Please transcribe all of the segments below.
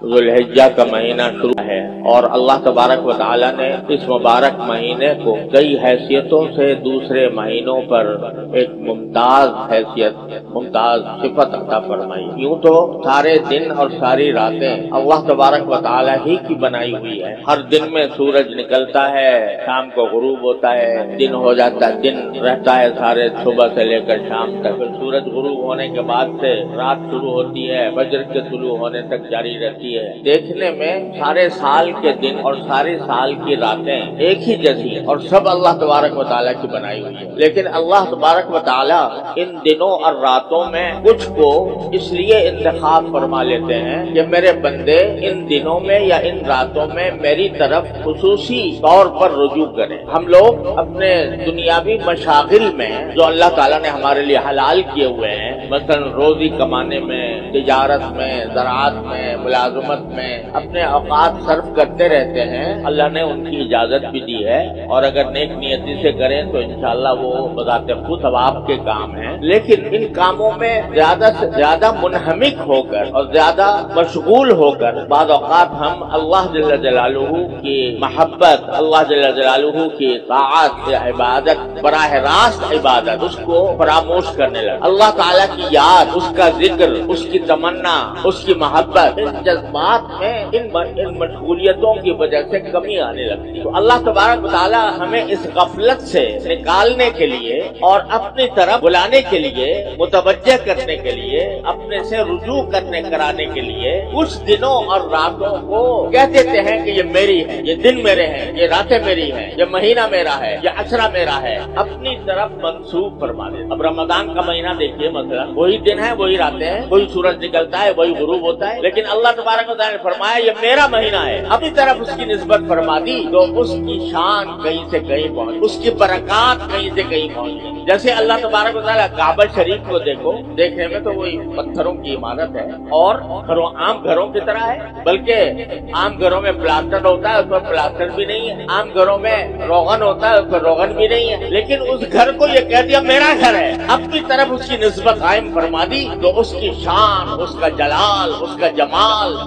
ذوالحجہ کا مہینہ شروع ہے اور اللہ تبارک و تعالی نے اس مبارک مہینے کو کئی حیثیتوں سے دوسرے مہینوں پر ایک ممتاز حیثیت، ممتاز صفت عطا فرمائی۔ یوں تو سارے دن اور ساری راتیں اللہ تبارک و تعالی ہی کی بنائی ہوئی ہے۔ ہر دن میں سورج نکلتا ہے، شام کو غروب ہوتا ہے، دن ہو جاتا ہے، دن رہتا ہے سارے صبح سے لے کر شام تک، پھر سورج غروب ہونے کے بعد سے رات شروع ہوتی ہے، فجر کے طلوع ہونے تک جاری رہتی ہے۔ دیکھنے میں سارے سال کے دن اور سارے سال کی راتیں ایک ہی جیسی ہیں اور سب اللہ تبارک و تعالیٰ کی بنائی ہوئی ہے، لیکن اللہ تبارک و تعالیٰ ان دنوں اور راتوں میں کچھ کو اس لیے انتخاب فرما لیتے ہیں کہ میرے بندے ان دنوں میں یا ان راتوں میں میری طرف خصوصی طور پر رجوع کریں۔ ہم لوگ اپنے دنیاوی مشاغل میں جو اللہ تعالیٰ نے ہمارے لیے حلال کیے ہوئے ہیں، مثلا روزی کمانے میں، تجارت میں، زراعت میں، ملازمت میں اپنے اوقات صرف کرتے رہتے ہیں۔ اللہ نے ان کی اجازت بھی دی ہے اور اگر نیک نیتی سے کریں تو انشاءاللہ وہ بذات خود ثواب کے کام ہیں، لیکن ان کاموں میں زیادہ سے زیادہ منہمک ہو کر اور زیادہ مشغول ہو کر بعض اوقات ہم اللہ جل جلالہ کی محبت، اللہ جل جلالہ کی طاعت، عبادت، براہ راست عبادت، اس کو فراموش کرنے لگے۔ اللہ تعالیٰ کی یاد، اس کا ذکر، اس کی تمنا، اس کی محبت، ان جذبات میں ان مشغولیتوں کی وجہ سے کمی آنے لگتی ہے۔ تو اللہ تبارک و تعالیٰ ہمیں اس غفلت سے نکالنے کے لیے اور اپنی طرف بلانے کے لیے، متوجہ کرنے کے لیے، اپنے سے رجوع کرانے کے لیے کچھ دنوں اور راتوں کو کہہ دیتے ہیں کہ یہ میری ہے، یہ دن میرے ہیں، یہ راتیں میری ہیں، یہ مہینہ میرا ہے، یہ عشرہ میرا ہے، اپنی طرف منسوب فرما دیتے۔ اب رمضان کا مہینہ دیکھیے، مثلا وہی دن ہے، وہی راتیں ہیں، وہی سورج نکلتا ہے، وہی غروب ہوتا ہے، لیکن اللہ تبارک و تعالیٰ نے فرمایا یہ میرا مہینہ ہے، اپنی طرف اس کی نسبت فرما دی تو اس کی شان کہیں سے کہیں پہنچ، اس کی برکات کہیں سے کہیں پہنچ گئی۔ جیسے اللہ تبارک و تعالیٰ کعبہ شریف کو دیکھو، دیکھنے میں تو وہی پتھروں کی عمارت ہے اور عام گھروں کی طرح ہے، بلکہ عام گھروں میں پلاسٹر ہوتا ہے، اس پر پلاسٹر بھی نہیں ہے، عام گھروں میں روغن ہوتا ہے، اس پر روغن بھی نہیں ہے، لیکن اس گھر کو یہ کہہ دیا میرا گھر ہے، اپنی طرف اس کی نسبت قائم فرما دی تو اس کی شان، اس کا جلال، اس کا جمال،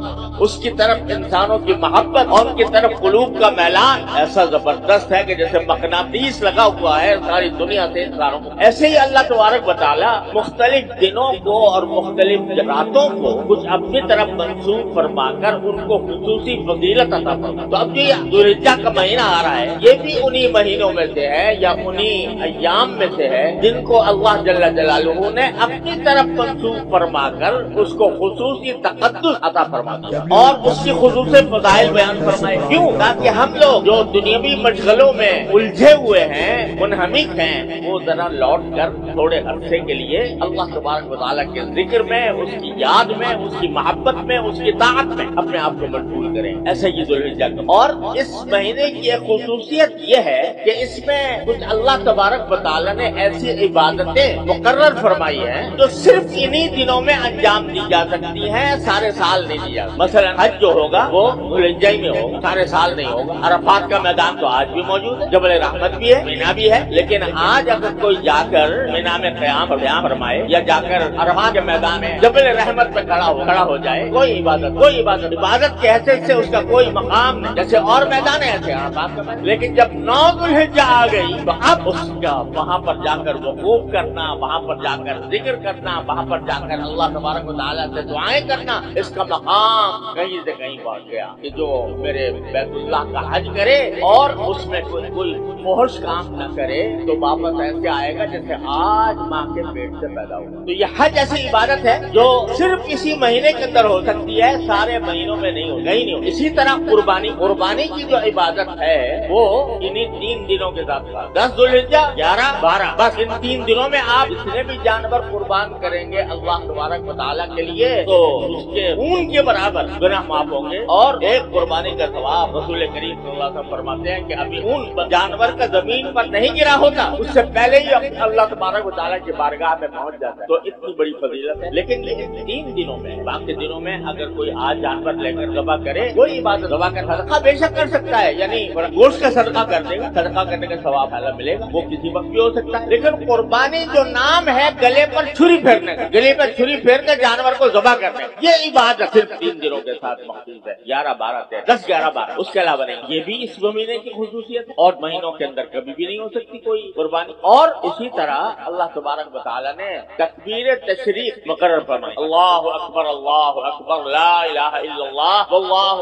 اس کی طرف انسانوں کی محبت اور ان کی طرف قلوب کا میلان ایسا زبردست ہے کہ جیسے مقناطیس لگا ہوا ہے ساری دنیا سے انسانوں کو۔ ایسے ہی اللہ تبارک و تعالیٰ مختلف دنوں کو اور مختلف راتوں کو کچھ اپنی طرف منسوب فرما کر ان کو خصوصی فضیلت عطا فرما۔ تو اب جو یہ ذوالحجہ کا مہینہ آ رہا ہے، یہ بھی انہی مہینوں میں سے ہے یا انہی ایام میں سے ہے جن کو اللہ جل جلالہ نے اپنی طرف منسوب فرما کر اس کو خصوصی تقدس عطا فرما دیا اور اس کی خصوصی فضائل بیان فرمائے۔ کیوں؟ تاکہ ہم لوگ جو دنیاوی مشغلوں میں الجھے ہوئے ہیں، منہمک ہیں، وہ ذرا لوٹ کر تھوڑے عرصے کے لیے اللہ تبارک و تعالیٰ کے ذکر میں، اس کی یاد میں، اس کی محبت میں، اس کی طاعت میں اپنے آپ کو مشغول کریں۔ ایسے یہ ذوالحجہ کا اور اس مہینے کی ایک خصوصیت یہ ہے کہ اس میں کچھ اللہ تبارک و تعالیٰ نے ایسی عبادتیں مقرر فرمائی ہیں جو صرف انہی دنوں میں انجام دی جا سکتی ہیں، سارے سال نہیں دی جا سکتی۔ مثلا حج جو ہوگا وہ ذوالحجہ میں ہوگا، سارے سال نہیں ہوگا۔ عرفات کا میدان تو آج بھی موجود ہے، جبل رحمت بھی ہے، مینا بھی ہے، لیکن آج اگر کوئی جا کر مینا میں قیام فرمائے یا جا کر عرفات کے میدان میں جبل رحمت پہ کھڑا ہو جائے، کوئی عبادت کی حیثیت سے اس کا کوئی مقام نہیں، جیسے اور میدان ہے ایسے عرفات کا میدان۔ لیکن جب 9 ذوالحجہ آ گئی تو اب اس کا وہاں پر جا کر وقوف کرنا، وہاں پر جا کر ذکر کرنا، وہاں پر جا کر اللہ تبارک و تعالیٰ سے دعائیں کرنا، اس کا مقام کہیں سے کہیں پہنچ گیا کہ جو میرے بیت اللہ کا حج کرے اور اس میں کوئی فحش کام نہ کرے تو واپس ایسے آئے گا جیسے آج ماں کے پیٹ سے پیدا ہوا۔ تو یہ حج ایسی عبادت ہے جو صرف اسی مہینے کے اندر ہو سکتی ہے، سارے مہینوں میں نہیں ہو۔ اسی طرح قربانی کی جو عبادت ہے وہ انہی 3 دنوں کے ساتھ 10 ذوالحجہ، 11، 12، بس ان 3 دنوں میں آپ جتنے بھی جانور قربان کریں گے اللہ تبارک و تعالیٰ کے لیے تو اس کے خون کے برابر گناہ معاف ہوں گے اور ایک قربانی کا ثواب رسول کریم صلی اللہ علیہ وسلم فرماتے ہیں کہ ابھی خون جانور کا زمین پر نہیں گرا ہوتا، اس سے پہلے ہی اللہ تبارک و تعالیٰ کی بارگاہ میں پہنچ جاتا ہے۔ تو اتنی بڑی فضیلت ہے، لیکن 3 دنوں میں، باقی دنوں میں اگر کوئی آج جانور لے کر ذبح کرے، کوئی عبادت ذبح کر صدقہ بے شک کر سکتا ہے، یعنی گوشت کا صدقہ کر دے گا، صدقہ کرنے کا ثواب ملے گا، وہ کسی وقت بھی ہو سکتا ہے، لیکن قربانی جو نام ہے گلے پر چھری پھیرنے کا، گلی پہ چھری پھیرنے جانور کو ذبح کرنے، یہ عبادت صرف 3 دنوں کے ساتھ مخصوص ہے، 11 12 13 10 11 12، اس کے علاوہ نہیں۔ یہ بھی اس مہینے کی خصوصیت ہے، اور مہینوں کے اندر کبھی بھی نہیں ہو سکتی کوئی قربانی۔ اور اسی طرح اللہ تبارک و تعالیٰ نے تکبیر تشریق مقرر فرمائی، اللہ اکبر لا الہ الا اللہ واللہ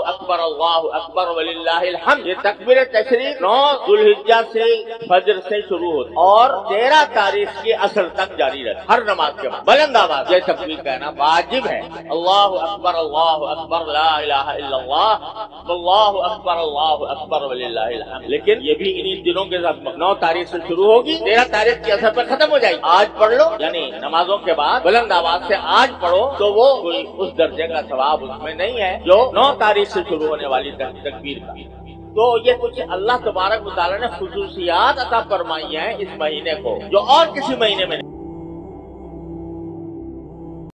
اکبر وللہ الحمد۔ یہ تکبیر تشریق 9 ذوالحجہ سے فجر سے شروع ہوتی اور 13 تاریخ کی عصر تک جاری رہتی، ہر نماز کے بعد بلند آواز یہ تکبیر کہنا واجب ہے، اللہ اکبر لا الہ الا اللہ واللہ اکبر وللہ الحمد۔ لیکن یہ بھی انہی دنوں کے ساتھ 9 تاریخ سے شروع ہوگی، 13 تاریخ کی عصر پر ختم ہو جائے گی۔ آج پڑھ لو، یعنی نمازوں کے بعد بلند آواز سے آج پڑھو تو وہ کوئی اس درجے کا ثواب اس میں نہیں ہے جو 9 تاریخ سے شروع ہونے والی تکبیر کا۔ تو یہ کچھ اللہ تبارک و تعالیٰ نے خصوصیات عطا فرمائی ہیں اس مہینے کو جو اور کسی مہینے میں نہیں۔